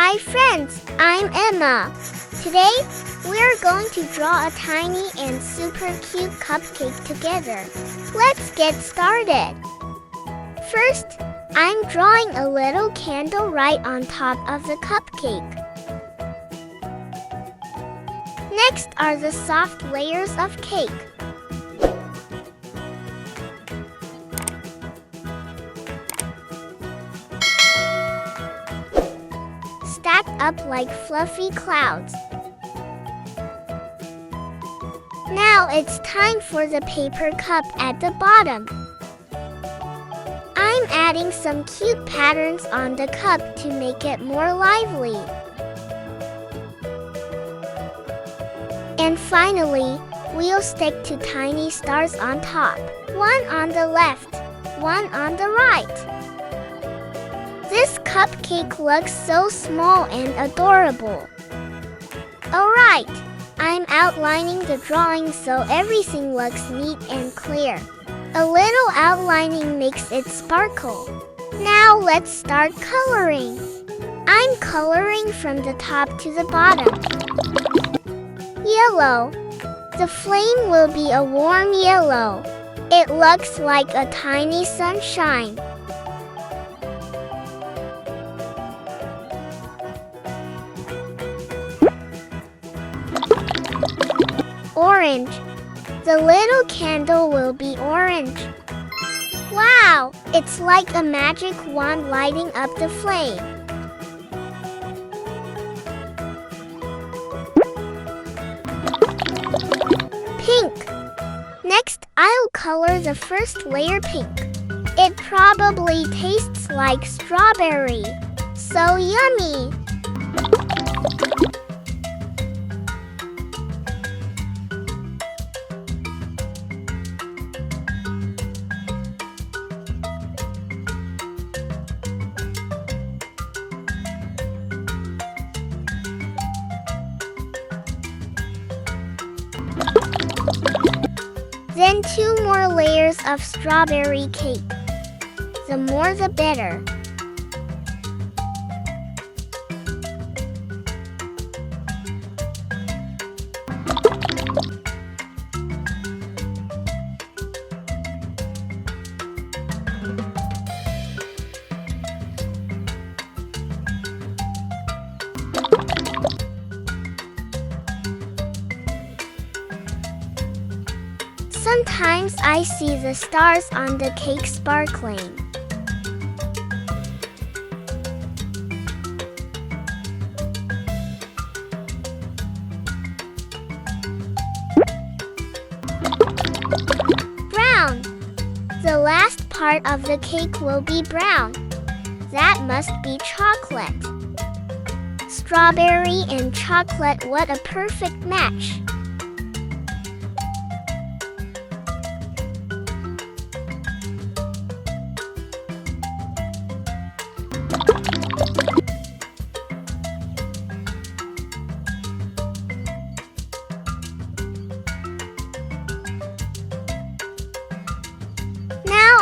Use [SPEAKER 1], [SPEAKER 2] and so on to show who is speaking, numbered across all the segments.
[SPEAKER 1] Hi friends, I'm Emma. Today, we're going to draw a tiny and super cute cupcake together. Let's get started. First, I'm drawing a little candle right on top of the cupcake. Next are the soft layers of cake. Stacked up like fluffy clouds. Now it's time for the paper cup at the bottom. I'm adding some cute patterns on the cup to make it more lively. And finally, we'll stick two tiny stars on top. One on the left, one on the right. This cupcake looks so small and adorable. Alright, I'm outlining the drawing so everything looks neat and clear. A little outlining makes it sparkle. Now let's start coloring. I'm coloring from the top to the bottom. Yellow. The flame will be a warm yellow. It looks like a tiny sunshine. Orange. The little candle will be orange. Wow! It's like a magic wand lighting up the flame. Pink. Next, I'll color the first layer pink. It probably tastes like strawberry. So yummy! Then 2 more layers of strawberry cake. The more the better. Sometimes I see the stars on the cake sparkling. Brown. The last part of the cake will be brown. That must be chocolate. Strawberry and chocolate, what a perfect match.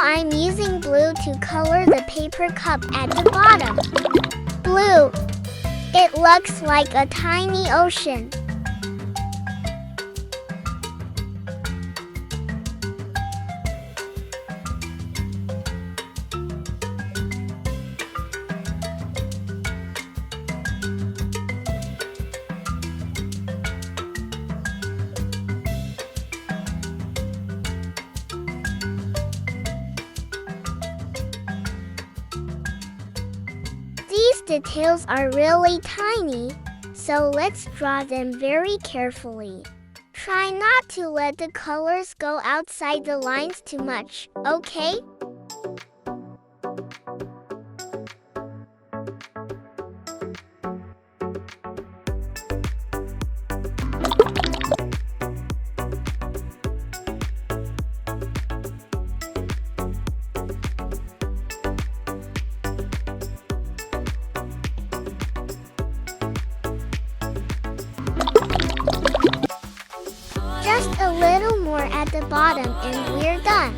[SPEAKER 1] I'm using blue to color the paper cup at the bottom. Blue. It looks like a tiny ocean. These details are really tiny, so let's draw them very carefully. Try not to let the colors go outside the lines too much, okay? Just a little more at the bottom and we're done.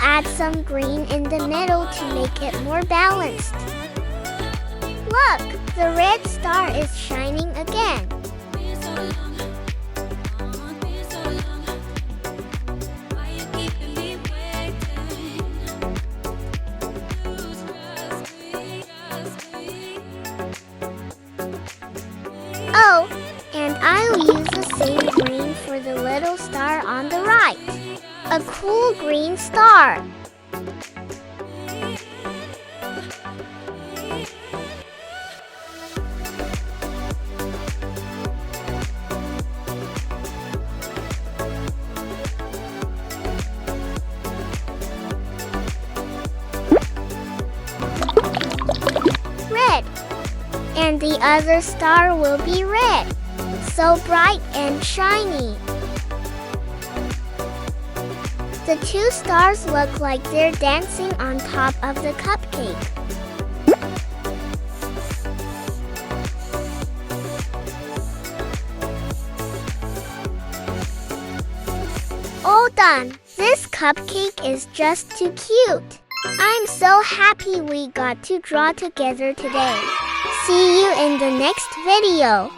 [SPEAKER 1] add some green in the middle to make it more balanced. Look, the red star is shining again. Oh, and I'll use the same green for the little star on the right. A cool green star. Red. And the other star will be red. So bright and shiny. The two stars look like they're dancing on top of the cupcake. All done! This cupcake is just too cute. I'm so happy we got to draw together today. See you in the next video.